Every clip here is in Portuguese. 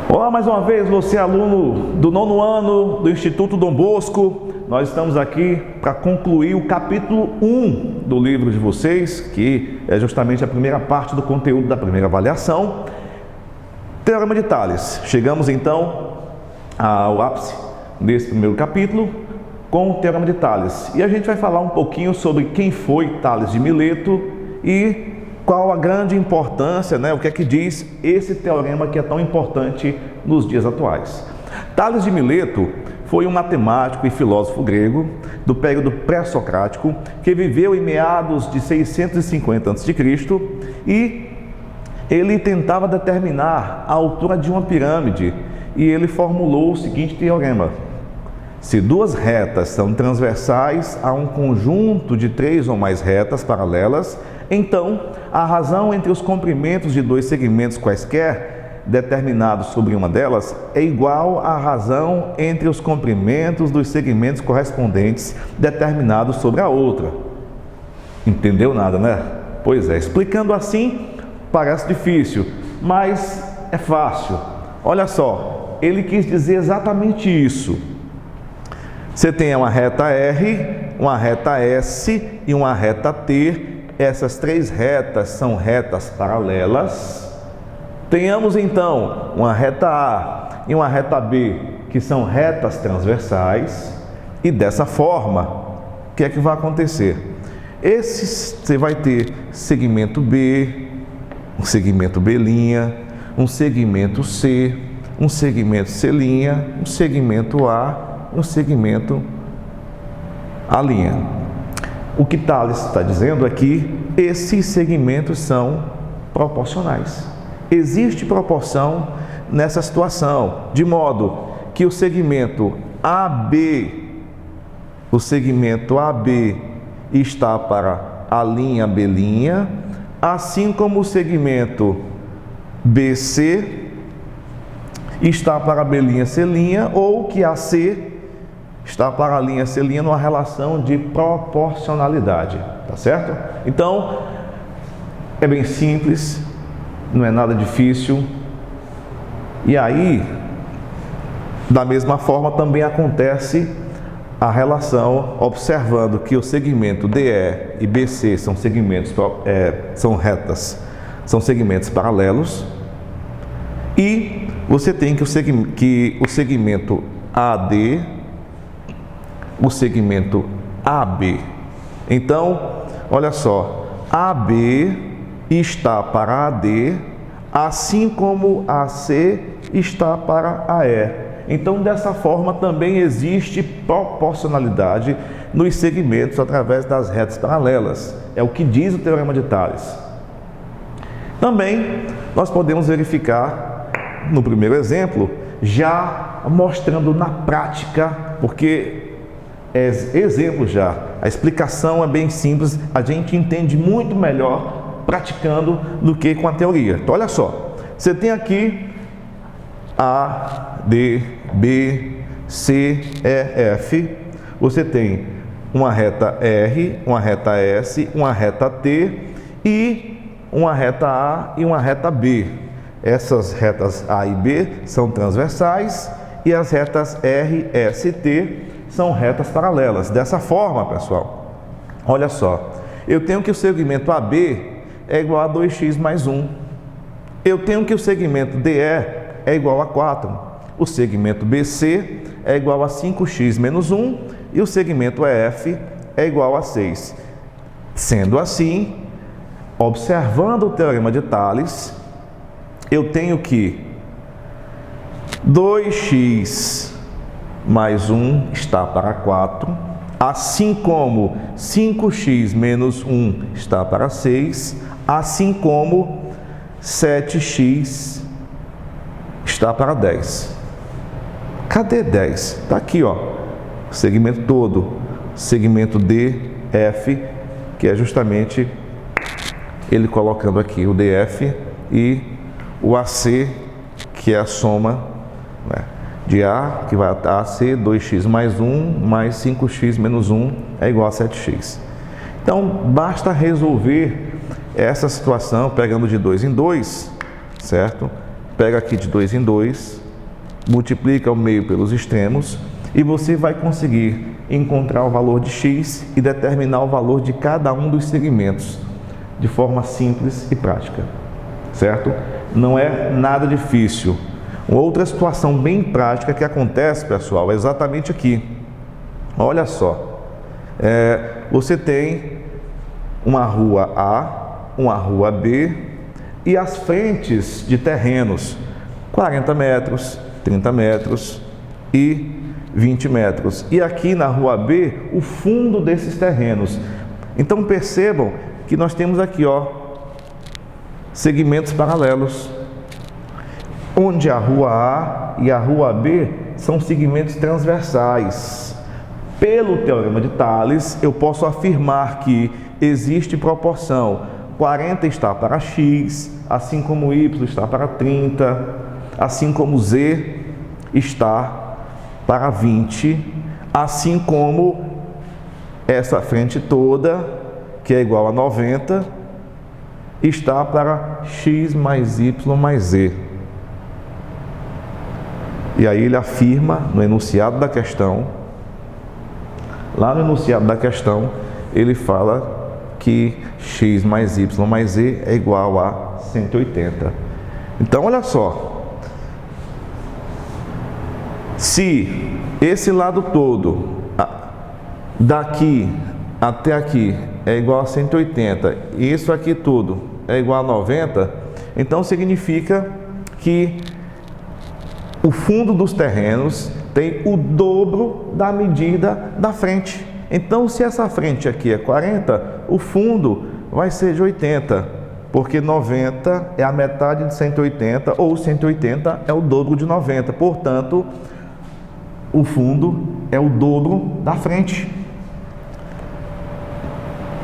Olá, mais uma vez, você aluno do 9º ano do Instituto Dom Bosco. Nós estamos aqui para concluir o capítulo 1 do livro de vocês, que é justamente a primeira parte do conteúdo da primeira avaliação, Teorema de Tales. Chegamos então ao ápice desse primeiro capítulo com o Teorema de Tales. E a gente vai falar um pouquinho sobre quem foi Tales de Mileto e qual a grande importância, o que é que diz esse teorema que é tão importante nos dias atuais. Tales de Mileto foi um matemático e filósofo grego do período pré-socrático que viveu em meados de 650 a.C. e ele tentava determinar a altura de uma pirâmide e ele formulou o seguinte teorema: se duas retas são transversais a um conjunto de três ou mais retas paralelas, então a razão entre os comprimentos de dois segmentos quaisquer determinados sobre uma delas é igual à razão entre os comprimentos dos segmentos correspondentes determinados sobre a outra. Entendeu nada, né? Pois é, explicando assim parece difícil, mas é fácil. Olha só, ele quis dizer exatamente isso. Você tem uma reta R, uma reta S e uma reta T. Essas três retas são retas paralelas. Tenhamos então uma reta A e uma reta B, que são retas transversais. E dessa forma, o que é que vai acontecer? Você vai ter segmento B, um segmento B', um segmento C, um segmento C', um segmento A, um segmento A'. O que Tales está dizendo é que esses segmentos são proporcionais. Existe proporção nessa situação, de modo que o segmento AB está para A', B', assim como o segmento BC está para B', C', ou que AC está para a linha C' numa relação de proporcionalidade, tá certo? Então, é bem simples, não é nada difícil. E aí, da mesma forma, também acontece a relação, observando que o segmento DE e BC são segmentos, são segmentos paralelos, e você tem que o segmento AD, o segmento AB. Então, olha só, AB está para AD, assim como AC está para AE. Então, dessa forma, também existe proporcionalidade nos segmentos através das retas paralelas. É o que diz o Teorema de Tales. Também, nós podemos verificar, no primeiro exemplo, já mostrando na prática, porque é exemplo já, a explicação é bem simples, a gente entende muito melhor praticando do que com a teoria. Então, olha só, você tem aqui A, D, B, C, E, F, você tem uma reta R, uma reta S, uma reta T e uma reta A e uma reta B. Essas retas A e B são transversais e as retas R, S e T são retas paralelas. Dessa forma, pessoal, olha só, eu tenho que o segmento AB é igual a 2x mais 1. Eu tenho que o segmento DE é igual a 4. O segmento BC é igual a 5x menos 1 e o segmento EF é igual a 6. Sendo assim, observando o Teorema de Tales, eu tenho que 2x mais 1 está para 4, assim como 5x menos 1 está para 6, assim como 7x está para 10. Cadê 10? Está aqui, ó, segmento todo, segmento D, F, que é justamente ele colocando aqui o DF e o AC, que é a soma, de A, que vai a AC, 2x mais 1, mais 5x menos 1 é igual a 7x. Então, basta resolver essa situação pegando de 2 em 2, certo? pega aqui de 2 em 2, multiplica o meio pelos extremos e você vai conseguir encontrar o valor de x e determinar o valor de cada um dos segmentos de forma simples e prática, certo? Não é nada difícil. Uma outra situação bem prática que acontece, pessoal, é exatamente aqui. Olha só, você tem uma rua A, uma rua B e as frentes de terrenos 40 metros, 30 metros e 20 metros. E aqui na rua B, o fundo desses terrenos. Então percebam que nós temos aqui, ó, segmentos paralelos, onde a rua A e a rua B são segmentos transversais. Pelo teorema de Tales, eu posso afirmar que existe proporção 40 está para x, assim como y está para 30, assim como z está para 20, assim como essa frente toda, que é igual a 90, está para x mais y mais z. E aí ele afirma no enunciado da questão, lá no enunciado da questão, ele fala que x mais y mais z é igual a 180. Então, olha só, se esse lado todo, daqui até aqui, é igual a 180, e isso aqui tudo é igual a 90, então significa que o fundo dos terrenos tem o dobro da medida da frente. Então, se essa frente aqui é 40, o fundo vai ser de 80, porque 90 é a metade de 180, ou 180 é o dobro de 90. Portanto, o fundo é o dobro da frente.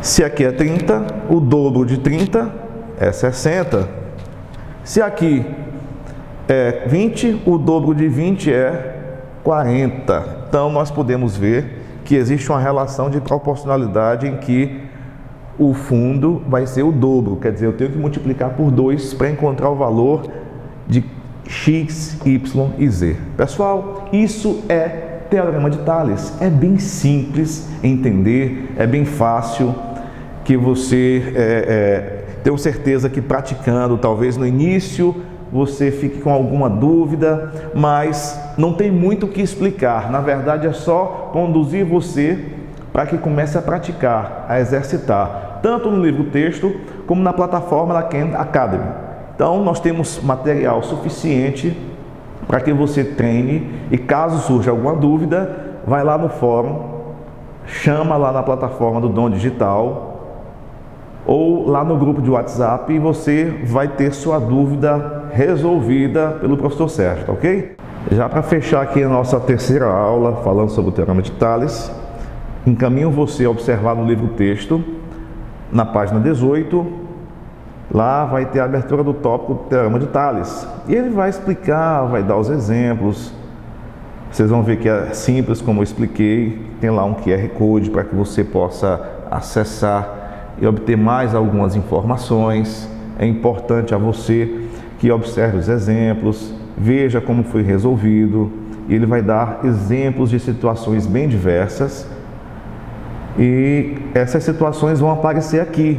Se aqui é 30, o dobro de 30 é 60. Se aqui é 20, o dobro de 20 é 40. Então, nós podemos ver que existe uma relação de proporcionalidade em que o fundo vai ser o dobro. Quer dizer, eu tenho que multiplicar por 2 para encontrar o valor de x, y e z. Pessoal, isso é teorema de Tales. É bem simples entender, é bem fácil, que você tenho certeza que praticando, talvez no início você fique com alguma dúvida, mas não tem muito o que explicar. Na verdade, é só conduzir você para que comece a praticar, a exercitar, tanto no livro texto como na plataforma da Khan Academy. Então, nós temos material suficiente para que você treine e caso surja alguma dúvida, vai lá no fórum, chama lá na plataforma do Dom Digital ou lá no grupo de WhatsApp e você vai ter sua dúvida resolvida pelo professor Sérgio, tá ok? Já para fechar aqui a nossa terceira aula, falando sobre o teorema de Tales, encaminho você a observar no livro texto, na página 18, lá vai ter a abertura do tópico do teorema de Tales. E ele vai explicar, vai dar os exemplos, vocês vão ver que é simples como eu expliquei, tem lá um QR Code para que você possa acessar e obter mais algumas informações. É importante a você que observe os exemplos, veja como foi resolvido, e ele vai dar exemplos de situações bem diversas, e essas situações vão aparecer aqui,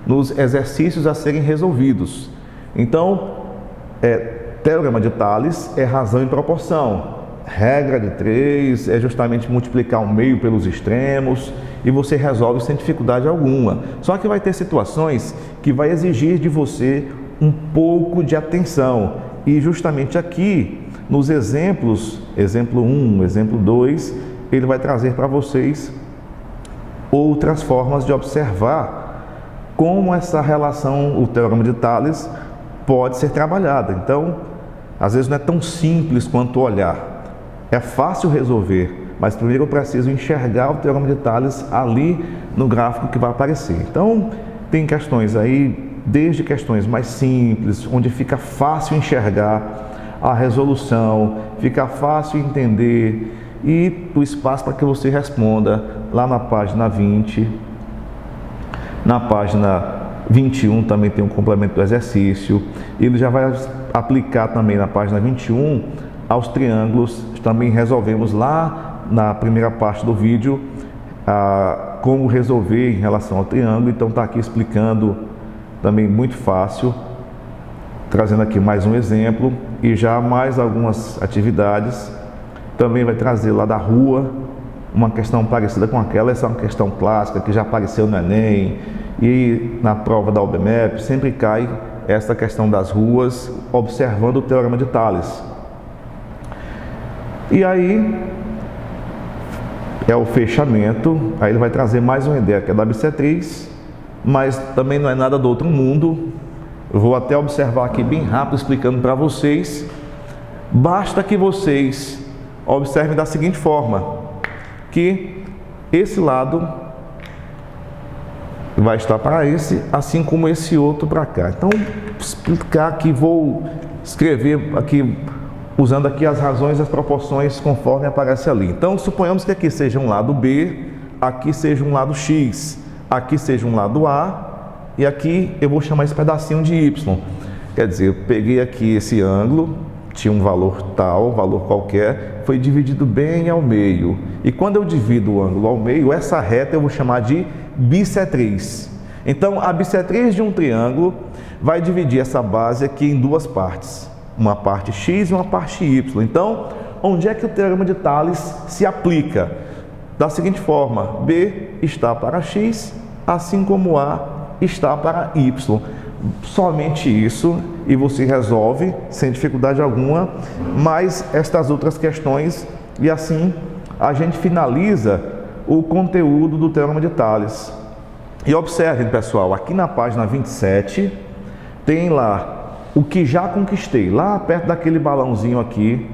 nos exercícios a serem resolvidos. Então, teorema de Tales é razão e proporção, regra de 3 é justamente multiplicar o meio pelos extremos, e você resolve sem dificuldade alguma. Só que vai ter situações que vai exigir de você um pouco de atenção, e justamente aqui nos exemplos, exemplo 1, exemplo 2, ele vai trazer para vocês outras formas de observar como essa relação, o teorema de Tales, pode ser trabalhada. Então, às vezes não é tão simples quanto olhar, é fácil resolver, mas primeiro eu preciso enxergar o teorema de Tales ali no gráfico que vai aparecer. Então, tem questões aí, desde questões mais simples, onde fica fácil enxergar a resolução, fica fácil entender, e o espaço para que você responda lá na página 20, na página 21 também tem um complemento do exercício. Ele já vai aplicar também na página 21 aos triângulos. Também resolvemos lá na primeira parte do vídeo como resolver em relação ao triângulo. Então está aqui explicando também muito fácil, trazendo aqui mais um exemplo e já mais algumas atividades. Também vai trazer lá da rua uma questão parecida com aquela. Essa é uma questão clássica que já apareceu no Enem e na prova da OBMEP sempre cai essa questão das ruas, observando o Teorema de Tales. E aí é o fechamento. Aí ele vai trazer mais uma ideia que é da bissetriz, mas também não é nada do outro mundo. Eu vou até observar aqui bem rápido, explicando para vocês. Basta que vocês observem da seguinte forma, que esse lado vai estar para esse, assim como esse outro para cá. Então, explicar aqui, vou escrever aqui, usando aqui as razões e as proporções conforme aparece ali. Então, suponhamos que aqui seja um lado B, aqui seja um lado X, aqui seja um lado A, e aqui eu vou chamar esse pedacinho de Y. Quer dizer, eu peguei aqui esse ângulo, tinha um valor tal, valor qualquer, foi dividido bem ao meio. E quando eu divido o ângulo ao meio, essa reta eu vou chamar de bissetriz. Então, a bissetriz de um triângulo vai dividir essa base aqui em duas partes. Uma parte X e uma parte Y. Então, onde é que o Teorema de Tales se aplica? Da seguinte forma, B está para X, assim como A está para Y. Somente isso, e você resolve sem dificuldade alguma, mais estas outras questões, e assim a gente finaliza o conteúdo do Teorema de Tales. E observem, pessoal, aqui na página 27 tem lá o que já conquistei, lá perto daquele balãozinho aqui,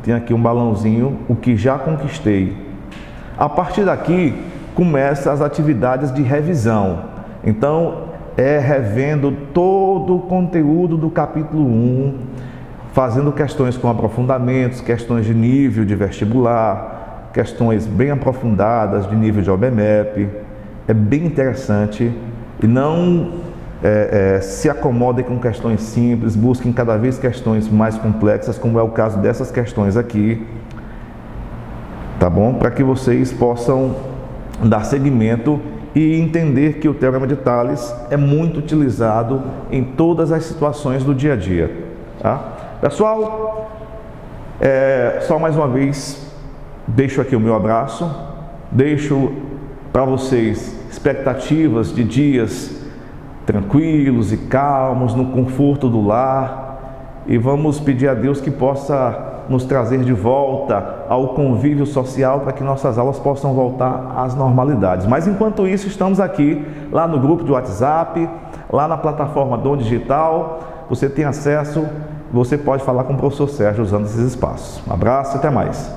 tem aqui um balãozinho, o que já conquistei. A partir daqui começam as atividades de revisão. Então, revendo todo o conteúdo do capítulo 1, fazendo questões com aprofundamentos, questões de nível de vestibular, questões bem aprofundadas de nível de OBMEP. É bem interessante e não se acomodem com questões simples, busquem cada vez questões mais complexas, como é o caso dessas questões aqui, tá bom? Para que vocês possam dar seguimento e entender que o Teorema de Tales é muito utilizado em todas as situações do dia a dia, tá? Pessoal, só mais uma vez, deixo aqui o meu abraço, deixo para vocês expectativas de dias tranquilos e calmos, no conforto do lar, e vamos pedir a Deus que possa nos trazer de volta ao convívio social para que nossas aulas possam voltar às normalidades. Mas enquanto isso, estamos aqui lá no grupo de WhatsApp, lá na plataforma Dom Digital. Você tem acesso, você pode falar com o professor Sérgio usando esses espaços. Um abraço e até mais.